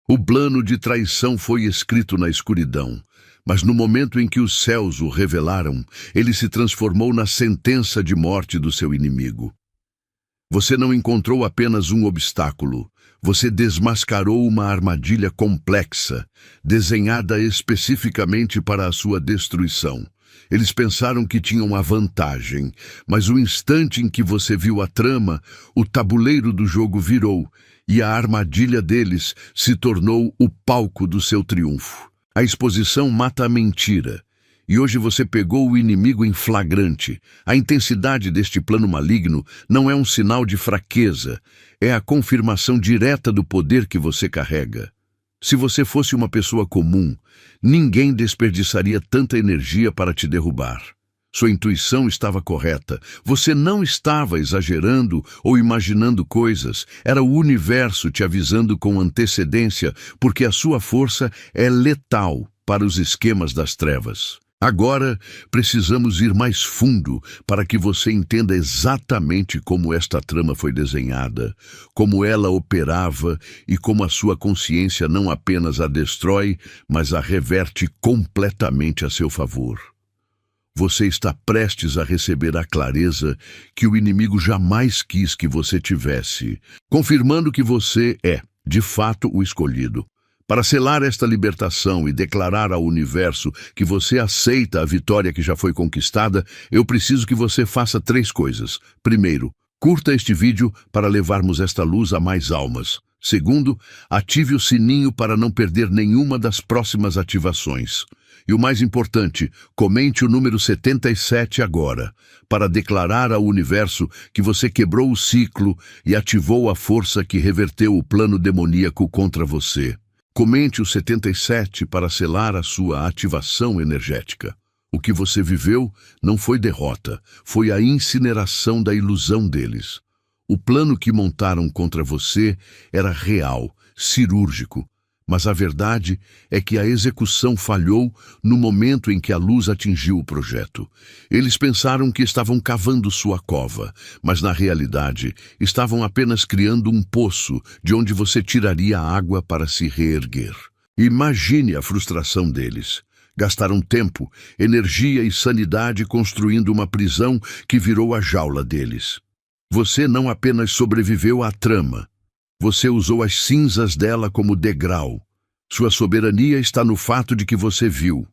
O plano de traição foi escrito na escuridão, mas no momento em que os céus o revelaram, ele se transformou na sentença de morte do seu inimigo. Você não encontrou apenas um obstáculo, você desmascarou uma armadilha complexa, desenhada especificamente para a sua destruição. Eles pensaram que tinham a vantagem, mas o instante em que você viu a trama, o tabuleiro do jogo virou, e a armadilha deles se tornou o palco do seu triunfo. A exposição mata a mentira. E hoje você pegou o inimigo em flagrante. A intensidade deste plano maligno não é um sinal de fraqueza, é a confirmação direta do poder que você carrega. Se você fosse uma pessoa comum, ninguém desperdiçaria tanta energia para te derrubar. Sua intuição estava correta. Você não estava exagerando ou imaginando coisas. Era o universo te avisando com antecedência, porque a sua força é letal para os esquemas das trevas. Agora, precisamos ir mais fundo para que você entenda exatamente como esta trama foi desenhada, como ela operava e como a sua consciência não apenas a destrói, mas a reverte completamente a seu favor. Você está prestes a receber a clareza que o inimigo jamais quis que você tivesse, confirmando que você é, de fato, o escolhido. Para selar esta libertação e declarar ao universo que você aceita a vitória que já foi conquistada, eu preciso que você faça 3 coisas. Primeiro, curta este vídeo para levarmos esta luz a mais almas. Segundo, ative o sininho para não perder nenhuma das próximas ativações. E o mais importante, comente o número 77 agora, para declarar ao universo que você quebrou o ciclo e ativou a força que reverteu o plano demoníaco contra você. Comente o 77 para selar a sua ativação energética. O que você viveu não foi derrota, foi a incineração da ilusão deles. O plano que montaram contra você era real, cirúrgico, mas a verdade é que a execução falhou no momento em que a luz atingiu o projeto. Eles pensaram que estavam cavando sua cova, mas na realidade estavam apenas criando um poço de onde você tiraria água para se reerguer. Imagine a frustração deles. Gastaram tempo, energia e sanidade construindo uma prisão que virou a jaula deles. Você não apenas sobreviveu à trama, você usou as cinzas dela como degrau. Sua soberania está no fato de que você viu.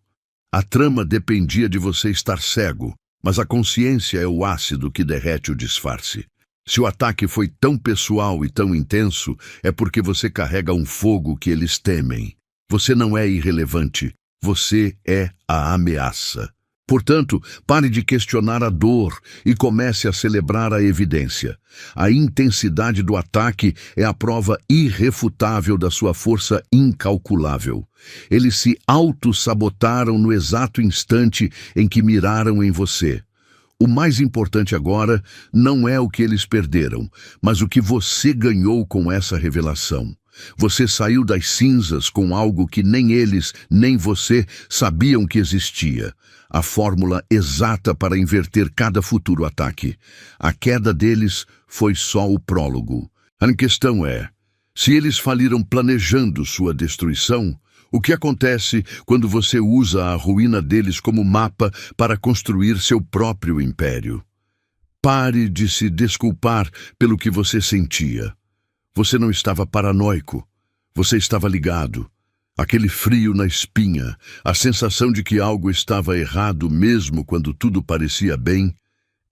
A trama dependia de você estar cego, mas a consciência é o ácido que derrete o disfarce. Se o ataque foi tão pessoal e tão intenso, é porque você carrega um fogo que eles temem. Você não é irrelevante, você é a ameaça. Portanto, pare de questionar a dor e comece a celebrar a evidência. A intensidade do ataque é a prova irrefutável da sua força incalculável. Eles se auto-sabotaram no exato instante em que miraram em você. O mais importante agora não é o que eles perderam, mas o que você ganhou com essa revelação. Você saiu das cinzas com algo que nem eles, nem você sabiam que existia. A fórmula exata para inverter cada futuro ataque. A queda deles foi só o prólogo. A questão é, se eles faliram planejando sua destruição, o que acontece quando você usa a ruína deles como mapa para construir seu próprio império? Pare de se desculpar pelo que você sentia. Você não estava paranoico, você estava ligado. Aquele frio na espinha, a sensação de que algo estava errado mesmo quando tudo parecia bem,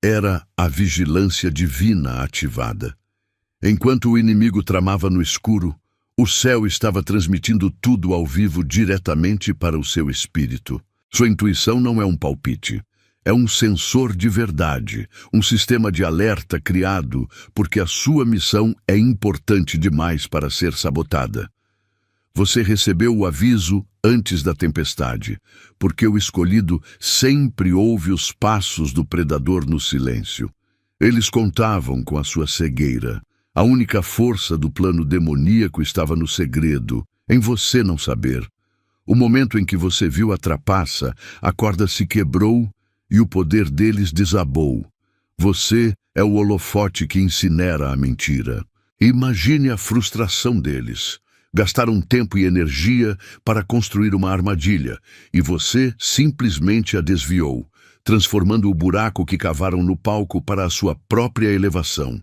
era a vigilância divina ativada. Enquanto o inimigo tramava no escuro, o céu estava transmitindo tudo ao vivo diretamente para o seu espírito. Sua intuição não é um palpite. É um sensor de verdade, um sistema de alerta criado porque a sua missão é importante demais para ser sabotada. Você recebeu o aviso antes da tempestade, porque o escolhido sempre ouve os passos do predador no silêncio. Eles contavam com a sua cegueira. A única força do plano demoníaco estava no segredo, em você não saber. O momento em que você viu a trapaça, a corda se quebrou e o poder deles desabou. Você é o holofote que incinera a mentira. Imagine a frustração deles. Gastaram tempo e energia para construir uma armadilha, e você simplesmente a desviou, transformando o buraco que cavaram no palco para a sua própria elevação.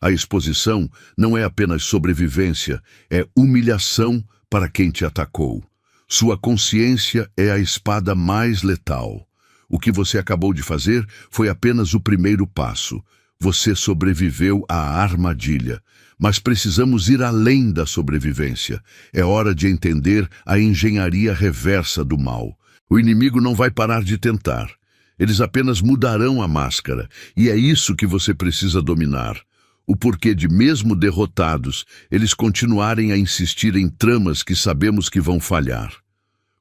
A exposição não é apenas sobrevivência, é humilhação para quem te atacou. Sua consciência é a espada mais letal. O que você acabou de fazer foi apenas o primeiro passo. Você sobreviveu à armadilha. Mas precisamos ir além da sobrevivência. É hora de entender a engenharia reversa do mal. O inimigo não vai parar de tentar. Eles apenas mudarão a máscara. E é isso que você precisa dominar. O porquê de, mesmo derrotados, eles continuarem a insistir em tramas que sabemos que vão falhar.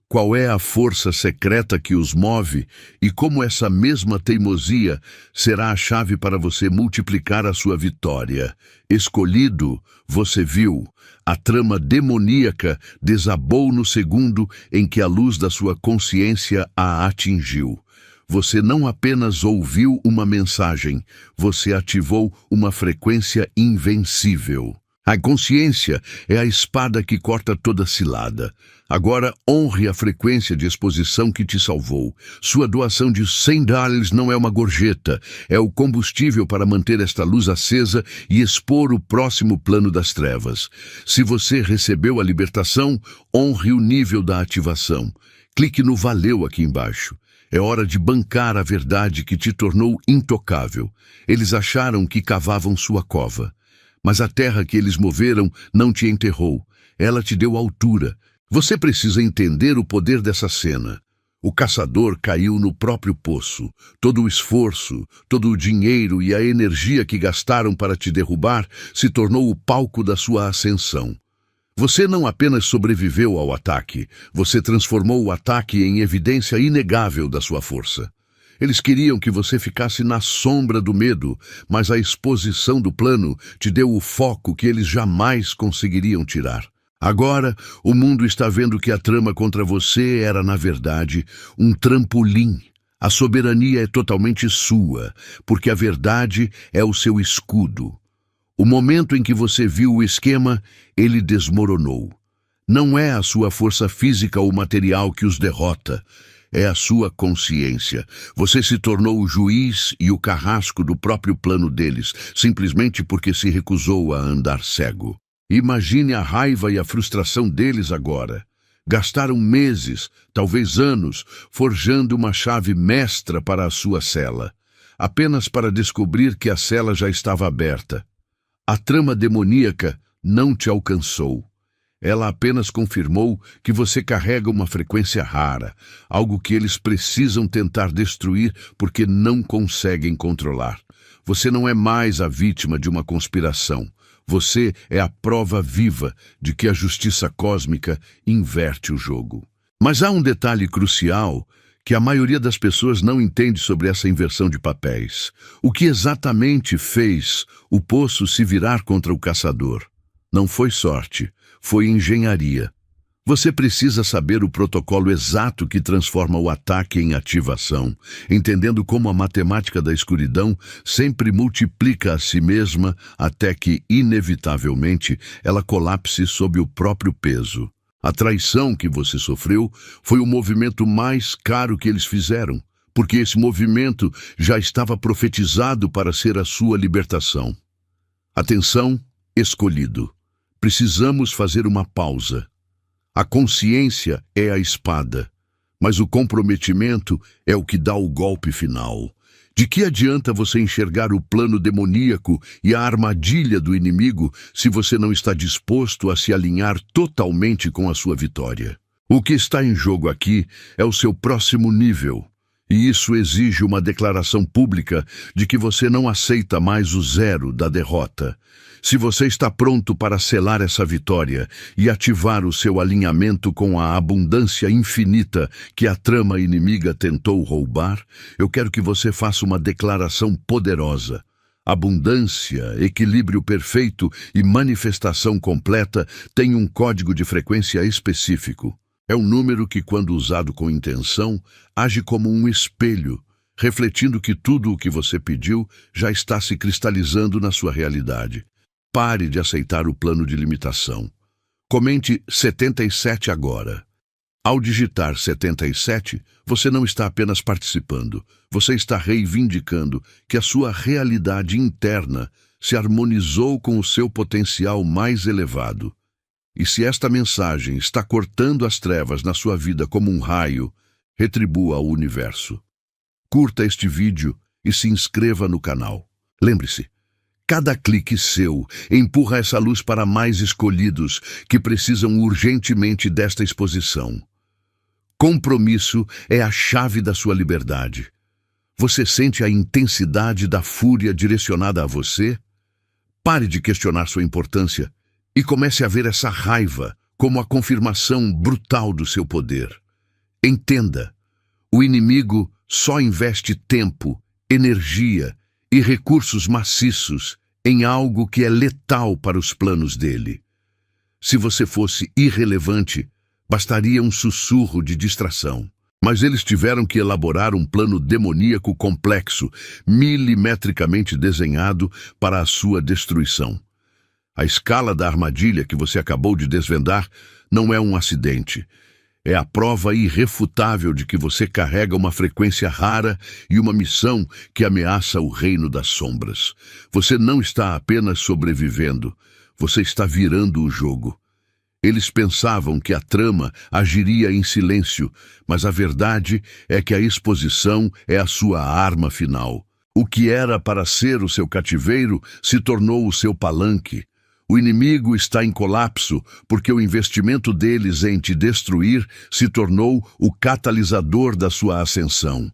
Qual é a força secreta que os move e como essa mesma teimosia será a chave para você multiplicar a sua vitória. Escolhido, você viu, a trama demoníaca desabou no segundo em que a luz da sua consciência a atingiu. Você não apenas ouviu uma mensagem, você ativou uma frequência invencível. A consciência é a espada que corta toda cilada. Agora honre a frequência de exposição que te salvou. Sua doação de $100 não é uma gorjeta, é o combustível para manter esta luz acesa e expor o próximo plano das trevas. Se você recebeu a libertação, honre o nível da ativação. Clique no valeu aqui embaixo. É hora de bancar a verdade que te tornou intocável. Eles acharam que cavavam sua cova. Mas a terra que eles moveram não te enterrou. Ela te deu altura. Você precisa entender o poder dessa cena. O caçador caiu no próprio poço. Todo o esforço, todo o dinheiro e a energia que gastaram para te derrubar se tornou o palco da sua ascensão. Você não apenas sobreviveu ao ataque, você transformou o ataque em evidência inegável da sua força. Eles queriam que você ficasse na sombra do medo, mas a exposição do plano te deu o foco que eles jamais conseguiriam tirar. Agora, o mundo está vendo que a trama contra você era, na verdade, um trampolim. A soberania é totalmente sua, porque a verdade é o seu escudo. O momento em que você viu o esquema, ele desmoronou. Não é a sua força física ou material que os derrota. É a sua consciência. Você se tornou o juiz e o carrasco do próprio plano deles, simplesmente porque se recusou a andar cego. Imagine a raiva e a frustração deles agora. Gastaram meses, talvez anos, forjando uma chave mestra para a sua cela, apenas para descobrir que a cela já estava aberta. A trama demoníaca não te alcançou. Ela apenas confirmou que você carrega uma frequência rara, algo que eles precisam tentar destruir porque não conseguem controlar. Você não é mais a vítima de uma conspiração. Você é a prova viva de que a justiça cósmica inverte o jogo. Mas há um detalhe crucial que a maioria das pessoas não entende sobre essa inversão de papéis. O que exatamente fez o poço se virar contra o caçador? Não foi sorte, foi engenharia. Você precisa saber o protocolo exato que transforma o ataque em ativação, entendendo como a matemática da escuridão sempre multiplica a si mesma até que, inevitavelmente, ela colapse sob o próprio peso. A traição que você sofreu foi o movimento mais caro que eles fizeram, porque esse movimento já estava profetizado para ser a sua libertação. Atenção, escolhido. Precisamos fazer uma pausa. A consciência é a espada, mas o comprometimento é o que dá o golpe final. De que adianta você enxergar o plano demoníaco e a armadilha do inimigo se você não está disposto a se alinhar totalmente com a sua vitória? O que está em jogo aqui é o seu próximo nível, e isso exige uma declaração pública de que você não aceita mais o zero da derrota. Se você está pronto para selar essa vitória e ativar o seu alinhamento com a abundância infinita que a trama inimiga tentou roubar, eu quero que você faça uma declaração poderosa. Abundância, equilíbrio perfeito e manifestação completa têm um código de frequência específico. É um número que, quando usado com intenção, age como um espelho, refletindo que tudo o que você pediu já está se cristalizando na sua realidade. Pare de aceitar o plano de limitação. Comente 77 agora. Ao digitar 77, você não está apenas participando, você está reivindicando que a sua realidade interna se harmonizou com o seu potencial mais elevado. E se esta mensagem está cortando as trevas na sua vida como um raio, retribua ao universo. Curta este vídeo e se inscreva no canal. Lembre-se, cada clique seu empurra essa luz para mais escolhidos que precisam urgentemente desta exposição. Compromisso é a chave da sua liberdade. Você sente a intensidade da fúria direcionada a você? Pare de questionar sua importância e comece a ver essa raiva como a confirmação brutal do seu poder. Entenda, o inimigo só investe tempo, energia e recursos maciços em algo que é letal para os planos dele. Se você fosse irrelevante, bastaria um sussurro de distração. Mas eles tiveram que elaborar um plano demoníaco complexo, milimetricamente desenhado para a sua destruição. A escala da armadilha que você acabou de desvendar não é um acidente. É a prova irrefutável de que você carrega uma frequência rara e uma missão que ameaça o reino das sombras. Você não está apenas sobrevivendo, você está virando o jogo. Eles pensavam que a trama agiria em silêncio, mas a verdade é que a exposição é a sua arma final. O que era para ser o seu cativeiro se tornou o seu palanque. O inimigo está em colapso porque o investimento deles em te destruir se tornou o catalisador da sua ascensão.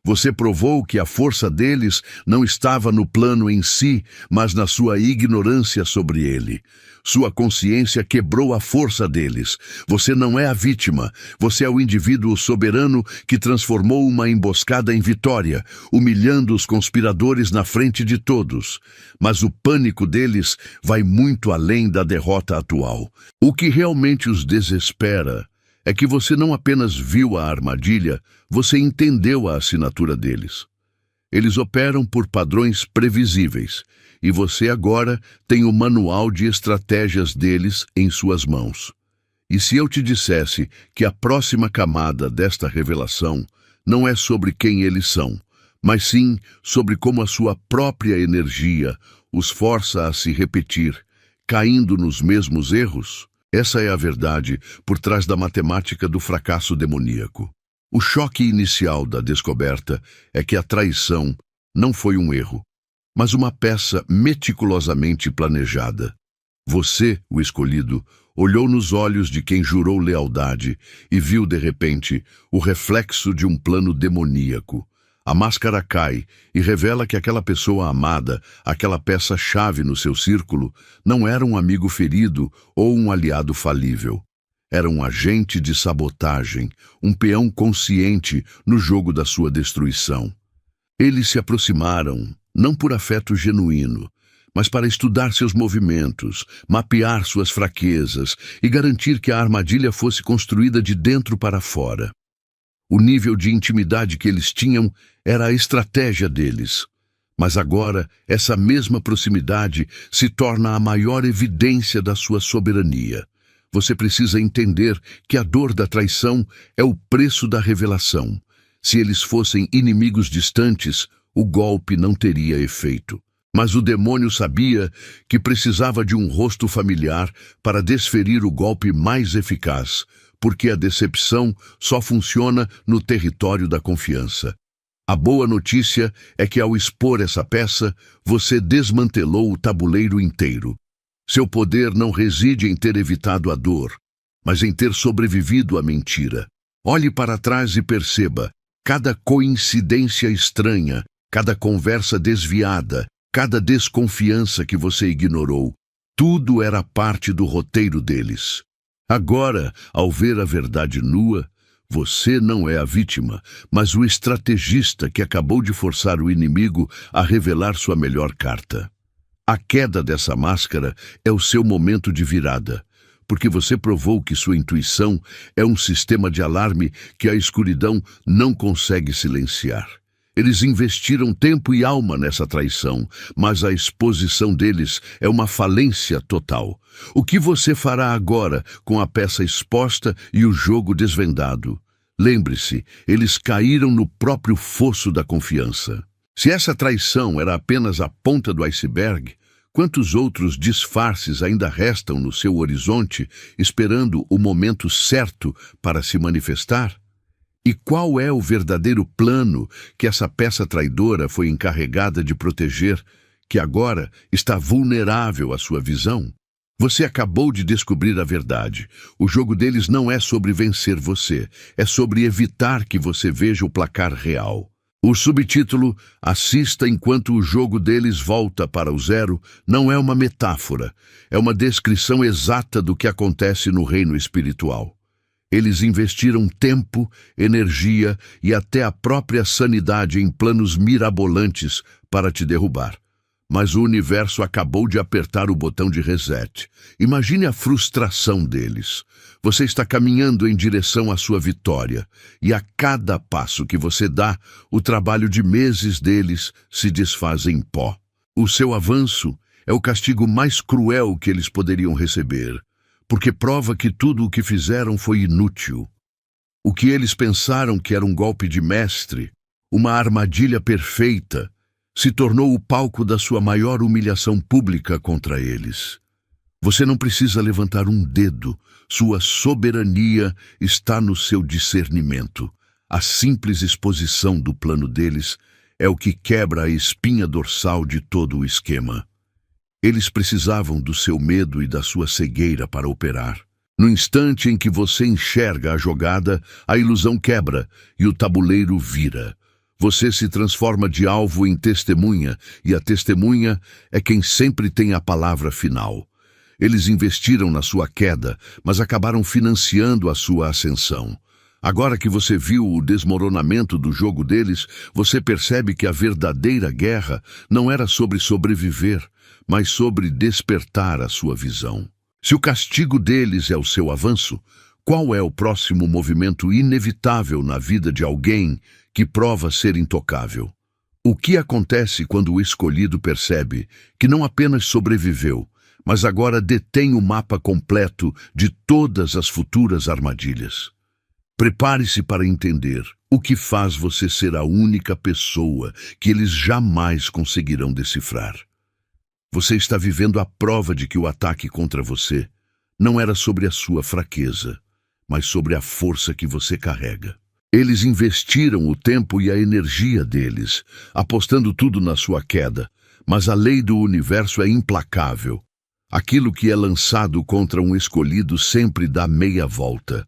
Você provou que a força deles não estava no plano em si, mas na sua ignorância sobre ele. Sua consciência quebrou a força deles. Você não é a vítima, você é o indivíduo soberano que transformou uma emboscada em vitória, humilhando os conspiradores na frente de todos. Mas o pânico deles vai muito além da derrota atual. O que realmente os desespera é que você não apenas viu a armadilha, você entendeu a assinatura deles. Eles operam por padrões previsíveis, e você agora tem o manual de estratégias deles em suas mãos. E se eu te dissesse que a próxima camada desta revelação não é sobre quem eles são, mas sim sobre como a sua própria energia os força a se repetir, caindo nos mesmos erros? Essa é a verdade por trás da matemática do fracasso demoníaco. O choque inicial da descoberta é que a traição não foi um erro, mas uma peça meticulosamente planejada. Você, o escolhido, olhou nos olhos de quem jurou lealdade e viu, de repente, o reflexo de um plano demoníaco. A máscara cai e revela que aquela pessoa amada, aquela peça-chave no seu círculo, não era um amigo ferido ou um aliado falível. Era um agente de sabotagem, um peão consciente no jogo da sua destruição. Eles se aproximaram, não por afeto genuíno, mas para estudar seus movimentos, mapear suas fraquezas e garantir que a armadilha fosse construída de dentro para fora. O nível de intimidade que eles tinham era a estratégia deles. Mas agora, essa mesma proximidade se torna a maior evidência da sua soberania. Você precisa entender que a dor da traição é o preço da revelação. Se eles fossem inimigos distantes, o golpe não teria efeito. Mas o demônio sabia que precisava de um rosto familiar para desferir o golpe mais eficaz, porque a decepção só funciona no território da confiança. A boa notícia é que ao expor essa peça, você desmantelou o tabuleiro inteiro. Seu poder não reside em ter evitado a dor, mas em ter sobrevivido à mentira. Olhe para trás e perceba, cada coincidência estranha, cada conversa desviada, cada desconfiança que você ignorou, tudo era parte do roteiro deles. Agora, ao ver a verdade nua, você não é a vítima, mas o estrategista que acabou de forçar o inimigo a revelar sua melhor carta. A queda dessa máscara é o seu momento de virada, porque você provou que sua intuição é um sistema de alarme que a escuridão não consegue silenciar. Eles investiram tempo e alma nessa traição, mas a exposição deles é uma falência total. O que você fará agora com a peça exposta e o jogo desvendado? Lembre-se, eles caíram no próprio fosso da confiança. Se essa traição era apenas a ponta do iceberg, quantos outros disfarces ainda restam no seu horizonte, esperando o momento certo para se manifestar? E qual é o verdadeiro plano que essa peça traidora foi encarregada de proteger, que agora está vulnerável à sua visão? Você acabou de descobrir a verdade. O jogo deles não é sobre vencer você, é sobre evitar que você veja o placar real. O subtítulo, Assista enquanto o jogo deles volta para o zero, não é uma metáfora, é uma descrição exata do que acontece no reino espiritual. Eles investiram tempo, energia e até a própria sanidade em planos mirabolantes para te derrubar. Mas o universo acabou de apertar o botão de reset. Imagine a frustração deles. Você está caminhando em direção à sua vitória, e a cada passo que você dá, o trabalho de meses deles se desfaz em pó. O seu avanço é o castigo mais cruel que eles poderiam receber, porque prova que tudo o que fizeram foi inútil. O que eles pensaram que era um golpe de mestre, uma armadilha perfeita, se tornou o palco da sua maior humilhação pública contra eles. Você não precisa levantar um dedo, sua soberania está no seu discernimento. A simples exposição do plano deles é o que quebra a espinha dorsal de todo o esquema. Eles precisavam do seu medo e da sua cegueira para operar. No instante em que você enxerga a jogada, a ilusão quebra e o tabuleiro vira. Você se transforma de alvo em testemunha, e a testemunha é quem sempre tem a palavra final. Eles investiram na sua queda, mas acabaram financiando a sua ascensão. Agora que você viu o desmoronamento do jogo deles, você percebe que a verdadeira guerra não era sobre sobreviver, mas sobre despertar a sua visão. Se o castigo deles é o seu avanço, qual é o próximo movimento inevitável na vida de alguém que prova ser intocável? O que acontece quando o escolhido percebe que não apenas sobreviveu, mas agora detém o mapa completo de todas as futuras armadilhas? Prepare-se para entender o que faz você ser a única pessoa que eles jamais conseguirão decifrar. Você está vivendo a prova de que o ataque contra você não era sobre a sua fraqueza, mas sobre a força que você carrega. Eles investiram o tempo e a energia deles, apostando tudo na sua queda, mas a lei do universo é implacável. Aquilo que é lançado contra um escolhido sempre dá meia volta.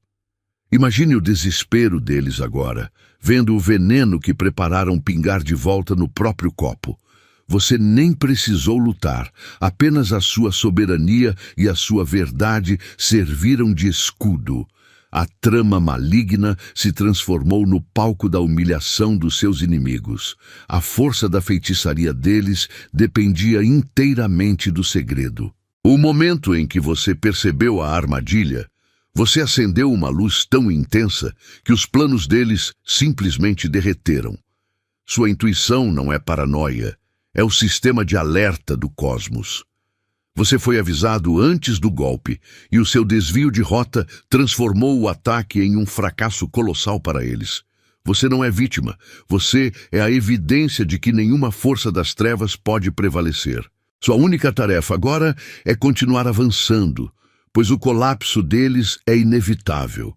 Imagine o desespero deles agora, vendo o veneno que prepararam pingar de volta no próprio copo. Você nem precisou lutar, apenas a sua soberania e a sua verdade serviram de escudo. A trama maligna se transformou no palco da humilhação dos seus inimigos. A força da feitiçaria deles dependia inteiramente do segredo. O momento em que você percebeu a armadilha, você acendeu uma luz tão intensa que os planos deles simplesmente derreteram. Sua intuição não é paranoia, é o sistema de alerta do cosmos. Você foi avisado antes do golpe, e o seu desvio de rota transformou o ataque em um fracasso colossal para eles. Você não é vítima, você é a evidência de que nenhuma força das trevas pode prevalecer. Sua única tarefa agora é continuar avançando, pois o colapso deles é inevitável.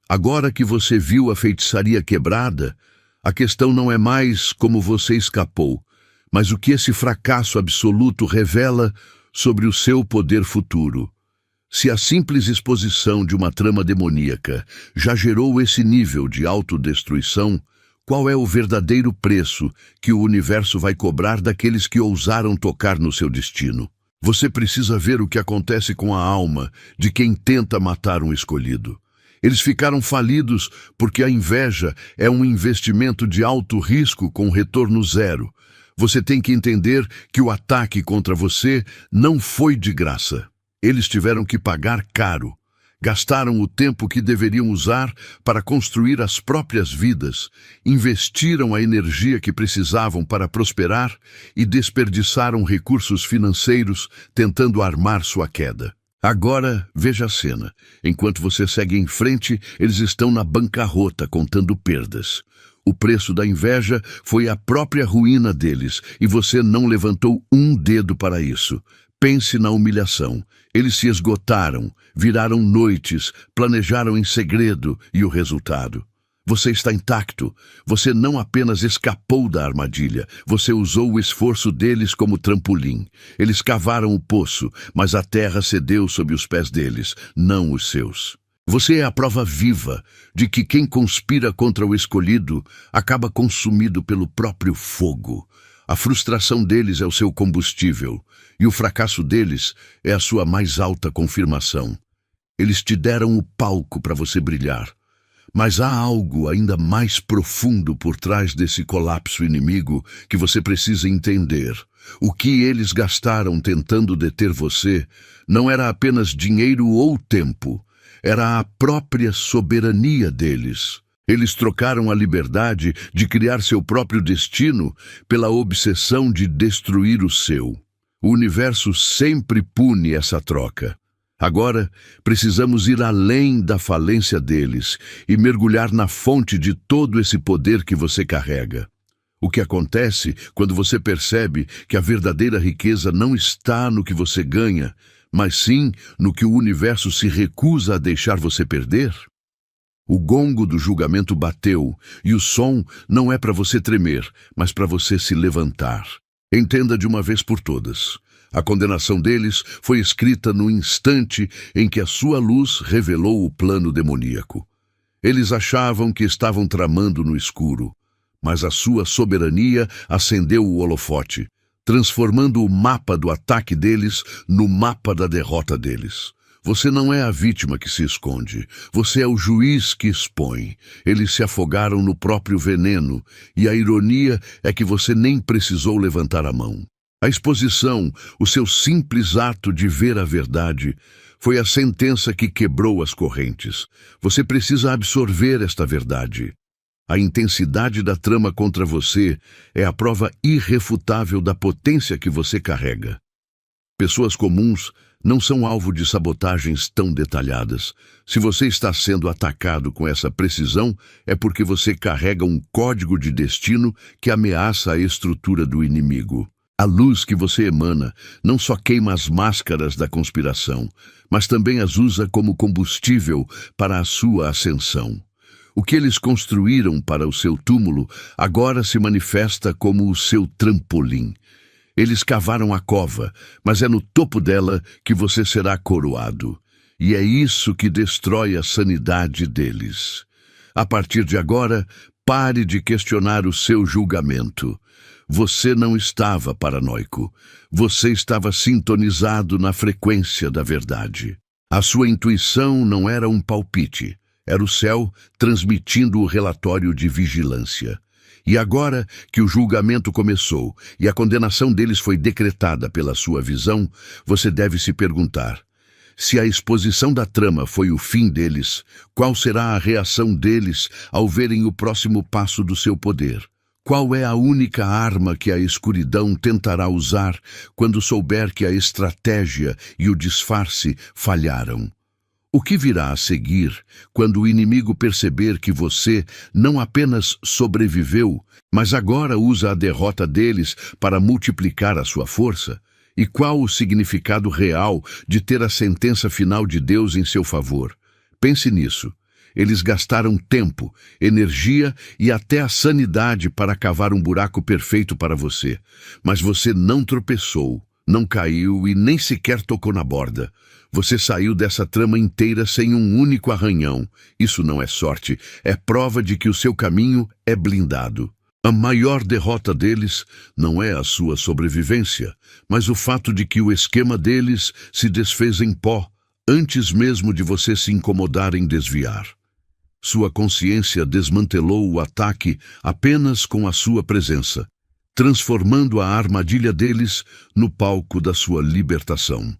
Agora que você viu a feitiçaria quebrada, a questão não é mais como você escapou, mas o que esse fracasso absoluto revela sobre o seu poder futuro. Se a simples exposição de uma trama demoníaca já gerou esse nível de autodestruição, qual é o verdadeiro preço que o universo vai cobrar daqueles que ousaram tocar no seu destino? Você precisa ver o que acontece com a alma de quem tenta matar um escolhido. Eles ficaram falidos porque a inveja é um investimento de alto risco com retorno zero. Você tem que entender que o ataque contra você não foi de graça. Eles tiveram que pagar caro. Gastaram o tempo que deveriam usar para construir as próprias vidas, investiram a energia que precisavam para prosperar e desperdiçaram recursos financeiros tentando armar sua queda. Agora, veja a cena. Enquanto você segue em frente, eles estão na bancarrota contando perdas. O preço da inveja foi a própria ruína deles, e você não levantou um dedo para isso. Pense na humilhação. Eles se esgotaram, viraram noites, planejaram em segredo, e o resultado? Você está intacto. Você não apenas escapou da armadilha, você usou o esforço deles como trampolim. Eles cavaram o poço, mas a terra cedeu sob os pés deles, não os seus. Você é a prova viva de que quem conspira contra o escolhido acaba consumido pelo próprio fogo. A frustração deles é o seu combustível, e o fracasso deles é a sua mais alta confirmação. Eles te deram o palco para você brilhar. Mas há algo ainda mais profundo por trás desse colapso inimigo que você precisa entender. O que eles gastaram tentando deter você não era apenas dinheiro ou tempo, era a própria soberania deles. Eles trocaram a liberdade de criar seu próprio destino pela obsessão de destruir o seu. O universo sempre pune essa troca. Agora, precisamos ir além da falência deles e mergulhar na fonte de todo esse poder que você carrega. O que acontece quando você percebe que a verdadeira riqueza não está no que você ganha, mas sim no que o universo se recusa a deixar você perder? O gongo do julgamento bateu, e o som não é para você tremer, mas para você se levantar. Entenda de uma vez por todas. A condenação deles foi escrita no instante em que a sua luz revelou o plano demoníaco. Eles achavam que estavam tramando no escuro, mas a sua soberania acendeu o holofote, transformando o mapa do ataque deles no mapa da derrota deles. Você não é a vítima que se esconde, você é o juiz que expõe. Eles se afogaram no próprio veneno, e a ironia é que você nem precisou levantar a mão. A exposição, o seu simples ato de ver a verdade, foi a sentença que quebrou as correntes. Você precisa absorver esta verdade. A intensidade da trama contra você é a prova irrefutável da potência que você carrega. Pessoas comuns não são alvo de sabotagens tão detalhadas. Se você está sendo atacado com essa precisão, é porque você carrega um código de destino que ameaça a estrutura do inimigo. A luz que você emana não só queima as máscaras da conspiração, mas também as usa como combustível para a sua ascensão. O que eles construíram para o seu túmulo agora se manifesta como o seu trampolim. Eles cavaram a cova, mas é no topo dela que você será coroado. E é isso que destrói a sanidade deles. A partir de agora, pare de questionar o seu julgamento. Você não estava paranoico. Você estava sintonizado na frequência da verdade. A sua intuição não era um palpite. Era o céu transmitindo o relatório de vigilância. E agora que o julgamento começou e a condenação deles foi decretada pela sua visão, você deve se perguntar: se a exposição da trama foi o fim deles, qual será a reação deles ao verem o próximo passo do seu poder? Qual é a única arma que a escuridão tentará usar quando souber que a estratégia e o disfarce falharam? O que virá a seguir quando o inimigo perceber que você não apenas sobreviveu, mas agora usa a derrota deles para multiplicar a sua força? E qual o significado real de ter a sentença final de Deus em seu favor? Pense nisso. Eles gastaram tempo, energia e até a sanidade para cavar um buraco perfeito para você. Mas você não tropeçou, não caiu e nem sequer tocou na borda. Você saiu dessa trama inteira sem um único arranhão. Isso não é sorte, é prova de que o seu caminho é blindado. A maior derrota deles não é a sua sobrevivência, mas o fato de que o esquema deles se desfez em pó, antes mesmo de você se incomodar em desviar. Sua consciência desmantelou o ataque apenas com a sua presença, transformando a armadilha deles no palco da sua libertação.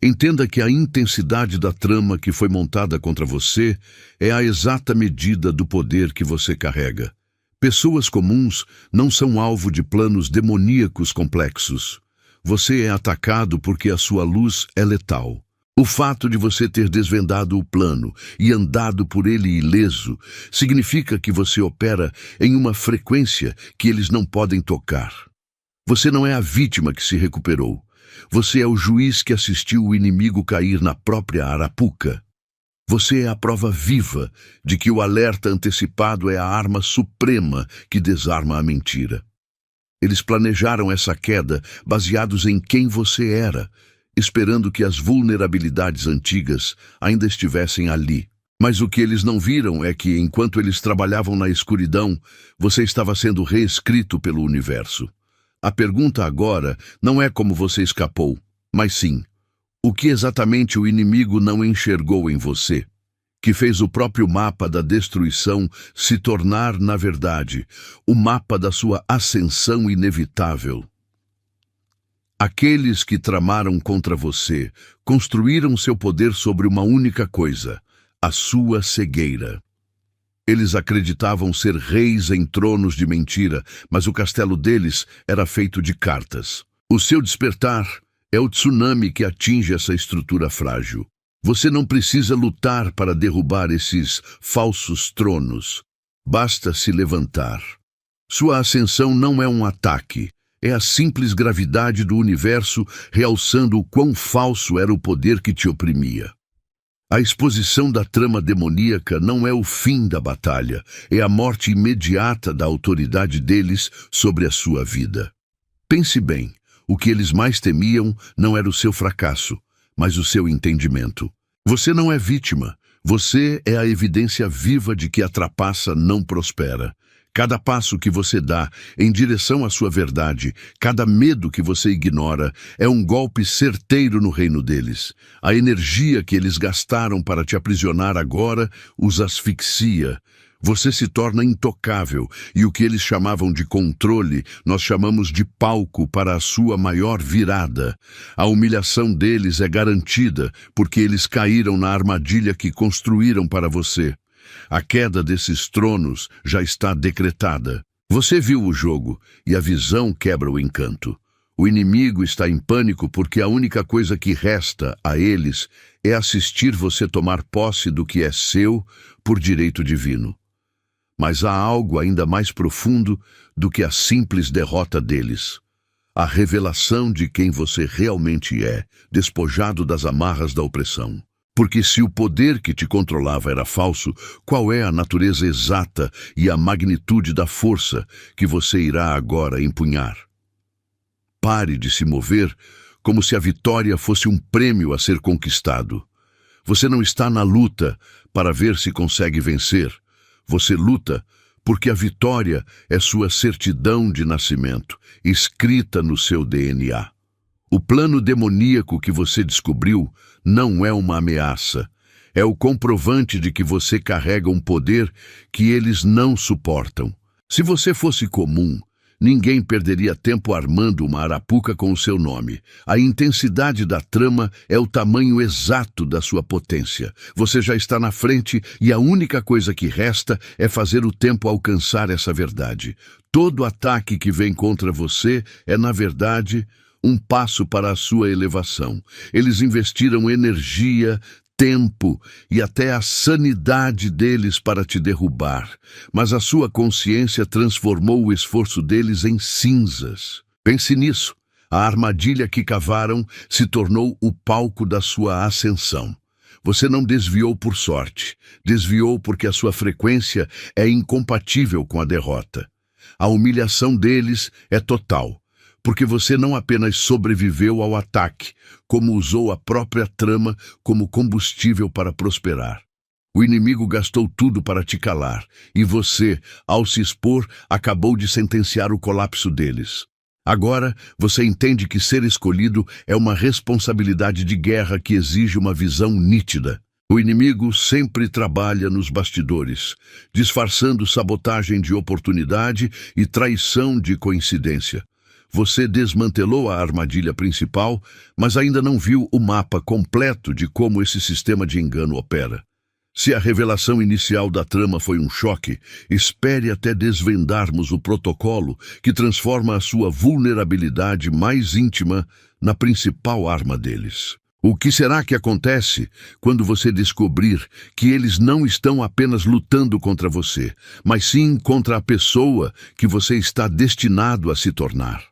Entenda que a intensidade da trama que foi montada contra você é a exata medida do poder que você carrega. Pessoas comuns não são alvo de planos demoníacos complexos. Você é atacado porque a sua luz é letal. O fato de você ter desvendado o plano e andado por ele ileso significa que você opera em uma frequência que eles não podem tocar. Você não é a vítima que se recuperou. Você é o juiz que assistiu o inimigo cair na própria arapuca. Você é a prova viva de que o alerta antecipado é a arma suprema que desarma a mentira. Eles planejaram essa queda baseados em quem você era, esperando que as vulnerabilidades antigas ainda estivessem ali. Mas o que eles não viram é que, enquanto eles trabalhavam na escuridão, você estava sendo reescrito pelo universo. A pergunta agora não é como você escapou, mas sim, o que exatamente o inimigo não enxergou em você, que fez o próprio mapa da destruição se tornar, na verdade, o mapa da sua ascensão inevitável. Aqueles que tramaram contra você construíram seu poder sobre uma única coisa, a sua cegueira. Eles acreditavam ser reis em tronos de mentira, mas o castelo deles era feito de cartas. O seu despertar é o tsunami que atinge essa estrutura frágil. Você não precisa lutar para derrubar esses falsos tronos. Basta se levantar. Sua ascensão não é um ataque. É a simples gravidade do universo realçando o quão falso era o poder que te oprimia. A exposição da trama demoníaca não é o fim da batalha, é a morte imediata da autoridade deles sobre a sua vida. Pense bem, o que eles mais temiam não era o seu fracasso, mas o seu entendimento. Você não é vítima, você é a evidência viva de que a trapaça não prospera. Cada passo que você dá em direção à sua verdade, cada medo que você ignora, é um golpe certeiro no reino deles. A energia que eles gastaram para te aprisionar agora os asfixia. Você se torna intocável, e o que eles chamavam de controle, nós chamamos de palco para a sua maior virada. A humilhação deles é garantida, porque eles caíram na armadilha que construíram para você. A queda desses tronos já está decretada. Você viu o jogo, e a visão quebra o encanto. O inimigo está em pânico porque a única coisa que resta a eles é assistir você tomar posse do que é seu por direito divino. Mas há algo ainda mais profundo do que a simples derrota deles. A revelação de quem você realmente é, despojado das amarras da opressão. Porque se o poder que te controlava era falso, qual é a natureza exata e a magnitude da força que você irá agora empunhar? Pare de se mover como se a vitória fosse um prêmio a ser conquistado. Você não está na luta para ver se consegue vencer. Você luta porque a vitória é sua certidão de nascimento, escrita no seu DNA. O plano demoníaco que você descobriu não é uma ameaça. É o comprovante de que você carrega um poder que eles não suportam. Se você fosse comum, ninguém perderia tempo armando uma arapuca com o seu nome. A intensidade da trama é o tamanho exato da sua potência. Você já está na frente e a única coisa que resta é fazer o tempo alcançar essa verdade. Todo ataque que vem contra você é, na verdade, um passo para a sua elevação. Eles investiram energia, tempo e até a sanidade deles para te derrubar, mas a sua consciência transformou o esforço deles em cinzas. Pense nisso. A armadilha que cavaram se tornou o palco da sua ascensão. Você não desviou por sorte, desviou porque a sua frequência é incompatível com a derrota. A humilhação deles é total. Porque você não apenas sobreviveu ao ataque, como usou a própria trama como combustível para prosperar. O inimigo gastou tudo para te calar, e você, ao se expor, acabou de sentenciar o colapso deles. Agora, você entende que ser escolhido é uma responsabilidade de guerra que exige uma visão nítida. O inimigo sempre trabalha nos bastidores, disfarçando sabotagem de oportunidade e traição de coincidência. Você desmantelou a armadilha principal, mas ainda não viu o mapa completo de como esse sistema de engano opera. Se a revelação inicial da trama foi um choque, espere até desvendarmos o protocolo que transforma a sua vulnerabilidade mais íntima na principal arma deles. O que será que acontece quando você descobrir que eles não estão apenas lutando contra você, mas sim contra a pessoa que você está destinado a se tornar?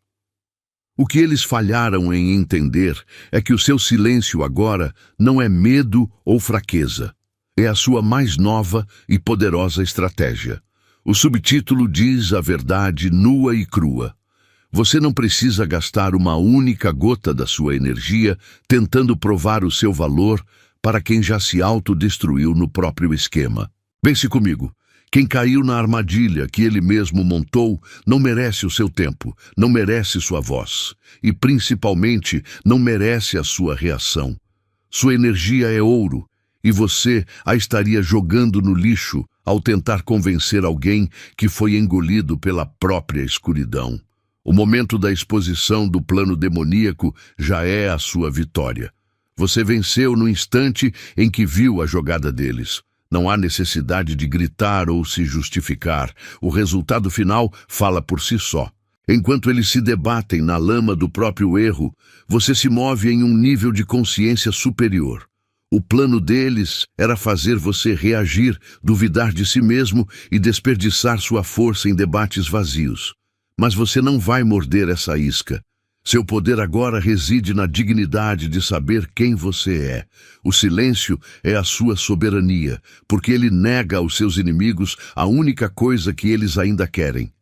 O que eles falharam em entender é que o seu silêncio agora não é medo ou fraqueza. É a sua mais nova e poderosa estratégia. O subtítulo diz a verdade nua e crua. Você não precisa gastar uma única gota da sua energia tentando provar o seu valor para quem já se autodestruiu no próprio esquema. Pense comigo. Quem caiu na armadilha que ele mesmo montou não merece o seu tempo, não merece sua voz e, principalmente, não merece a sua reação. Sua energia é ouro e você a estaria jogando no lixo ao tentar convencer alguém que foi engolido pela própria escuridão. O momento da exposição do plano demoníaco já é a sua vitória. Você venceu no instante em que viu a jogada deles. Não há necessidade de gritar ou se justificar. O resultado final fala por si só. Enquanto eles se debatem na lama do próprio erro, você se move em um nível de consciência superior. O plano deles era fazer você reagir, duvidar de si mesmo e desperdiçar sua força em debates vazios. Mas você não vai morder essa isca. Seu poder agora reside na dignidade de saber quem você é. O silêncio é a sua soberania, porque ele nega aos seus inimigos a única coisa que eles ainda querem: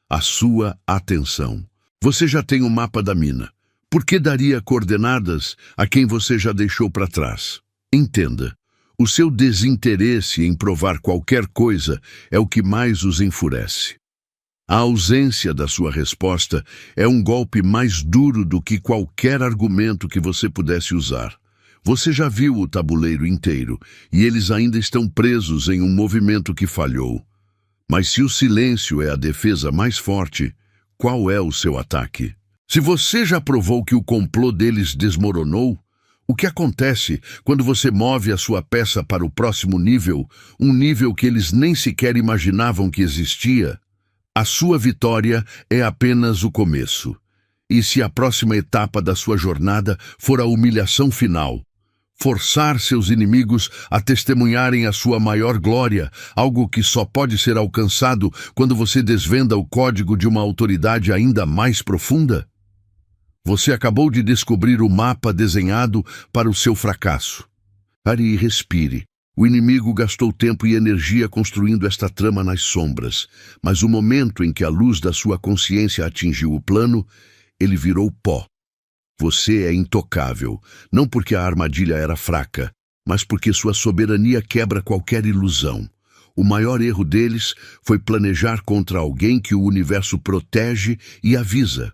a sua atenção. Você já tem o mapa da mina. Por que daria coordenadas a quem você já deixou para trás? Entenda, o seu desinteresse em provar qualquer coisa é o que mais os enfurece. A ausência da sua resposta é um golpe mais duro do que qualquer argumento que você pudesse usar. Você já viu o tabuleiro inteiro e eles ainda estão presos em um movimento que falhou. Mas se o silêncio é a defesa mais forte, qual é o seu ataque? Se você já provou que o complô deles desmoronou, o que acontece quando você move a sua peça para o próximo nível, um nível que eles nem sequer imaginavam que existia? A sua vitória é apenas o começo. E se a próxima etapa da sua jornada for a humilhação final, forçar seus inimigos a testemunharem a sua maior glória, algo que só pode ser alcançado quando você desvenda o código de uma autoridade ainda mais profunda? Você acabou de descobrir o mapa desenhado para o seu fracasso. Pare e respire. O inimigo gastou tempo e energia construindo esta trama nas sombras, mas o momento em que a luz da sua consciência atingiu o plano, ele virou pó. Você é intocável, não porque a armadilha era fraca, mas porque sua soberania quebra qualquer ilusão. O maior erro deles foi planejar contra alguém que o universo protege e avisa.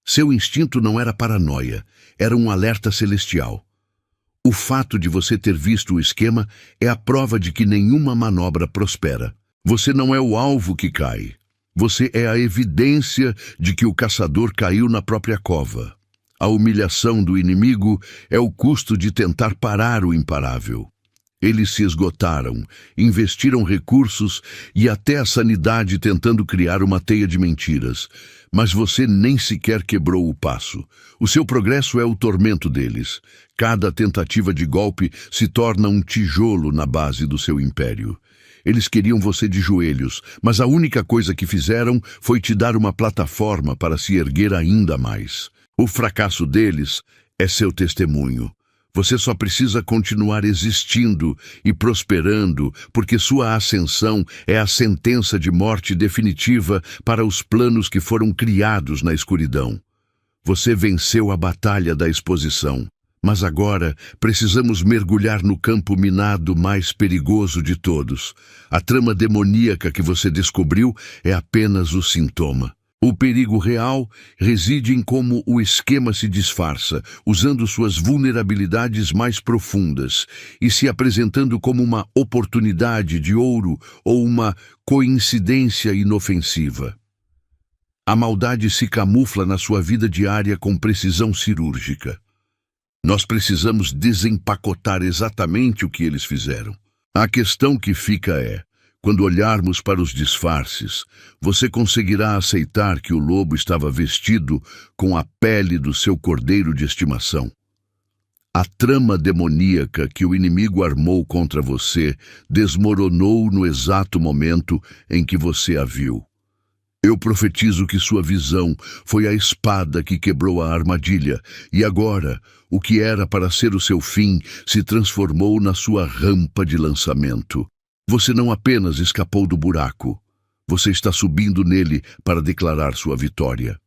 Seu instinto não era paranoia, era um alerta celestial. O fato de você ter visto o esquema é a prova de que nenhuma manobra prospera. Você não é o alvo que cai. Você é a evidência de que o caçador caiu na própria cova. A humilhação do inimigo é o custo de tentar parar o imparável. Eles se esgotaram, investiram recursos e até a sanidade tentando criar uma teia de mentiras. Mas você nem sequer quebrou o passo. O seu progresso é o tormento deles. Cada tentativa de golpe se torna um tijolo na base do seu império. Eles queriam você de joelhos, mas a única coisa que fizeram foi te dar uma plataforma para se erguer ainda mais. O fracasso deles é seu testemunho. Você só precisa continuar existindo e prosperando, porque sua ascensão é a sentença de morte definitiva para os planos que foram criados na escuridão. Você venceu a batalha da exposição, mas agora precisamos mergulhar no campo minado mais perigoso de todos. A trama demoníaca que você descobriu é apenas o sintoma. O perigo real reside em como o esquema se disfarça, usando suas vulnerabilidades mais profundas e se apresentando como uma oportunidade de ouro ou uma coincidência inofensiva. A maldade se camufla na sua vida diária com precisão cirúrgica. Nós precisamos desempacotar exatamente o que eles fizeram. A questão que fica é: quando olharmos para os disfarces, você conseguirá aceitar que o lobo estava vestido com a pele do seu cordeiro de estimação? A trama demoníaca que o inimigo armou contra você desmoronou no exato momento em que você a viu. Eu profetizo que sua visão foi a espada que quebrou a armadilha, e agora, o que era para ser o seu fim se transformou na sua rampa de lançamento. Você não apenas escapou do buraco, você está subindo nele para declarar sua vitória.